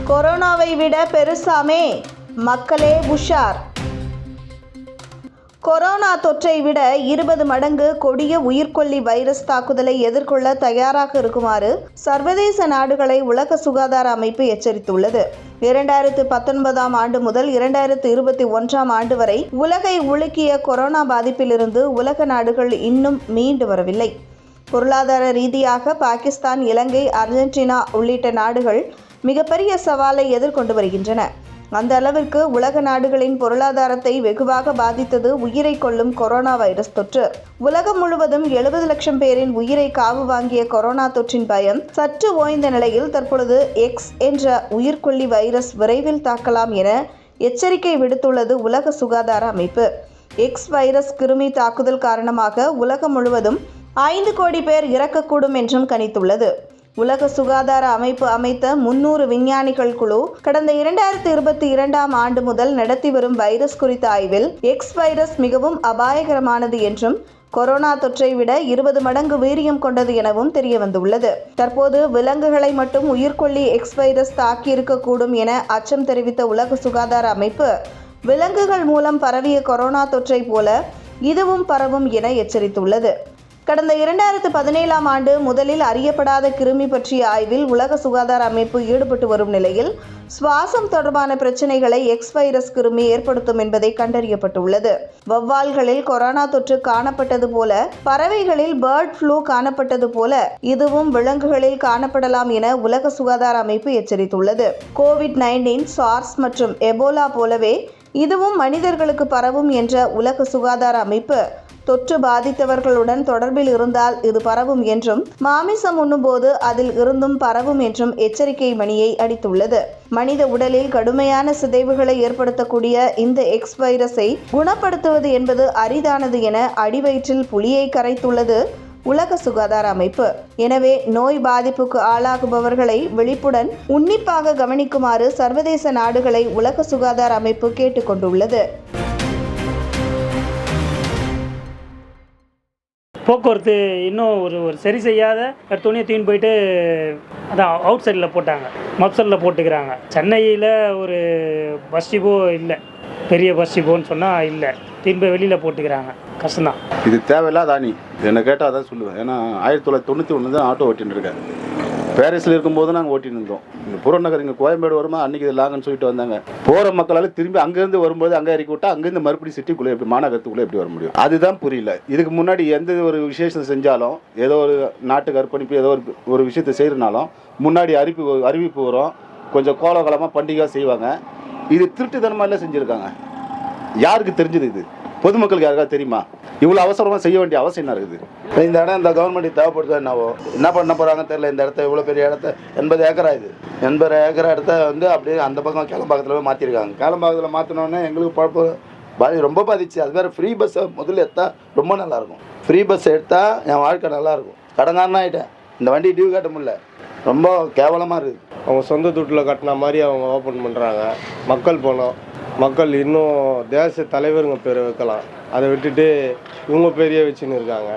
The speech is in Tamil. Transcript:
கொரோனாவை விட பெருசாமே, மக்களே உஷார். கொரோனா தொற்றை விட 20 மடங்கு கொடிய உயிர்கொல்லி வைரஸ் தாக்குதலை எதிர்கொள்ள தயாராக இருக்குமாறு சர்வதேச நாடுகளை உலக சுகாதார அமைப்பு எச்சரித்துள்ளது. 2019ஆம் ஆண்டு முதல் 2021ஆம் ஆண்டு வரை உலகை உலுக்கிய கொரோனா பாதிப்பிலிருந்து உலக நாடுகள் இன்னும் மீண்டு வரவில்லை. பொருளாதார ரீதியாக பாகிஸ்தான், இலங்கை, அர்ஜென்டினா உள்ளிட்ட நாடுகள் மிகப்பெரிய சவாலை எதிர்கொண்டு வருகின்றன. அந்த அளவிற்கு உலக நாடுகளின் பொருளாதாரத்தை வெகுவாக பாதித்தது உயிரை கொல்லும் கொரோனா வைரஸ் தொற்று. உலகம் முழுவதும் 70 லட்சம் பேரின் உயிரை காவு வாங்கிய கொரோனா தொற்றின் பயம் சற்று ஓய்ந்த நிலையில் தற்பொழுது எக்ஸ் என்ற உயிர்கொல்லி வைரஸ் விரைவில் தாக்கலாம் என எச்சரிக்கை விடுத்துள்ளது உலக சுகாதார அமைப்பு. எக்ஸ் வைரஸ் கிருமி தாக்குதல் காரணமாக உலகம் முழுவதும் 5 கோடி பேர் இறக்கக்கூடும் என்றும் கணித்துள்ளது. உலக சுகாதார அமைப்பு அமைத்த 300 விஞ்ஞானிகள் குழு கடந்த 2022ஆம் ஆண்டு முதல் நடத்தி வரும் வைரஸ் குறித்த ஆய்வில் எக்ஸ் வைரஸ் மிகவும் அபாயகரமானது என்றும் கொரோனா தொற்றை விட 20 மடங்கு வீரியம் கொண்டது எனவும் தெரியவந்துள்ளது. தற்போது விலங்குகளை மட்டும் உயிர்கொல்லி எக்ஸ் வைரஸ் தாக்கியிருக்கக்கூடும் என அச்சம் தெரிவித்த உலக சுகாதார அமைப்பு, விலங்குகள் மூலம் பரவிய கொரோனா தொற்றை போல இதுவும் பரவும் என எச்சரித்துள்ளது. கடந்த 2017ஆம் ஆண்டு முதலில் அறியப்படாத கிருமி பற்றிய ஆய்வில் உலக சுகாதார அமைப்பு ஈடுபட்டு வரும் நிலையில் சுவாசம் தொடர்பான பிரச்சனைகளை எக்ஸ் வைரஸ் கிருமி ஏற்படுத்தும் என்பதை கண்டறியப்பட்டுள்ளது. வௌவால்களில் கொரோனா தொற்று காணப்பட்டது போல, பறவைகளில் பேர்ட் ஃப்ளூ காணப்பட்டது போல இதுவும் விலங்குகளில் காணப்படலாம் என உலக சுகாதார அமைப்பு எச்சரித்துள்ளது. கோவிட்-19, சார்ஸ் மற்றும் எபோலா போலவே இதுவும் மனிதர்களுக்கு பரவும் என்ற உலக சுகாதார அமைப்பு, தொற்று பாதித்தவர்களுடன் தொடர்பில் இருந்தால் இது பரவும் என்றும், மாமிசம் உண்ணும்போது அதில் இருந்தும் பரவும் என்றும் எச்சரிக்கை மணியை அடித்துள்ளது. மனித உடலில் கடுமையான சிதைவுகளை ஏற்படுத்தக்கூடிய இந்த எக்ஸ் வைரஸை குணப்படுத்துவது என்பது அரிதானது என அடிவயிற்றில் புலியை கரைத்துள்ளது உலக சுகாதார அமைப்பு. எனவே நோய் பாதிப்புக்கு ஆளாகுபவர்களை விழிப்புடன் உன்னிப்பாக கவனிக்குமாறு சர்வதேச நாடுகளை உலக சுகாதார அமைப்பு கேட்டுக்கொண்டுள்ளது. போக்குவரத்து இன்னும் ஒரு சரி செய்யாத துணியை தூக்கி போயிட்டு அதான் அவுட் சைடில் போட்டாங்க, மப்சலில் போட்டுக்கிறாங்க. சென்னையில் ஒரு பஸ் டிப்போ இல்லை, பெரிய பஸ் டிப்போன்னு சொன்னால் இல்லை, திரும்ப வெளியில் போட்டுக்கிறாங்க. கஷ்டம்தான். இது தேவையில்லாத அணி என்னை கேட்டால் அதான் சொல்லுவேன். ஏன்னா 1991 தான் ஆட்டோ ஓட்டின்னு இருக்கேன். பாரிஸில் இருக்கும்போது நாங்கள் ஓட்டின்னு இருந்தோம். இந்த புறநகர் இங்கே கோயம்பேடு வருமா, அன்றைக்கி இது லாங்கன்னு சொல்லிட்டு வந்தாங்க. போகிற மக்களால் திரும்பி அங்கேருந்து வரும்போது அங்கே இறக்கி விட்டால் அங்கேருந்து மறுபடியும் சிட்டிக்குள்ளே எப்படி மாநகரத்துக்குள்ளே எப்படி வர முடியும்? அதுதான் புரியல. இதுக்கு முன்னாடி எந்த ஒரு விசேஷம் செஞ்சாலும், ஏதோ ஒரு நாட்டுக்கு அர்ப்பணிப்பு, ஏதோ ஒரு விஷயத்தை செய்கிறனாலும் முன்னாடி அறிவிப்பு வரும், கொஞ்சம் கோலகலமாக பண்டிகை செய்வாங்க. இது திருட்டுத்தனமாக எல்லாம் செஞ்சுருக்காங்க. யாருக்கு தெரிஞ்சது? இது பொதுமக்களுக்கு யாருக்காவது தெரியுமா? இவ்வளோ அவசரமாக செய்ய வேண்டிய அவசியம் என்ன இருக்குது? இந்த இடம் இந்த கவர்மெண்ட் தேவைப்படுதா என்னவோ, என்ன பண்ண போகிறாங்கன்னு தெரியல. இந்த இடத்த இவ்வளோ பெரிய இடத்த 80 ஏக்கரா, இது 80 ஏக்கரா இடத்த வந்து அப்படியே அந்த பக்கம் கேளம்பாக்கத்தில் போய் மாற்றிருக்காங்க. கேளம்பாக்கத்தில் மாற்றினோடனே எங்களுக்கு பழப்பு ரொம்ப பாதிச்சு. அது வேறு ஃப்ரீ பஸ்ஸை முதல்ல எடுத்தால் ரொம்ப நல்லாயிருக்கும். ஃப்ரீ பஸ் எடுத்தால் என் வாழ்க்கை நல்லாயிருக்கும். கடங்காரனா ஆகிட்டேன். இந்த வண்டி டியூ கட்ட முடியல, ரொம்ப கேவலமாக இருக்குது. அவங்க சொந்த துட்டில் கட்டின மாதிரி அவங்க ஓப்பன் பண்ணுறாங்க. மக்கள் போனோம், மக்கள் இன்னும் தேச தலைவருங்க பேரை வைக்கலாம், அதை விட்டுட்டு இவங்க பெரிய வச்சுன்னு இருக்காங்க.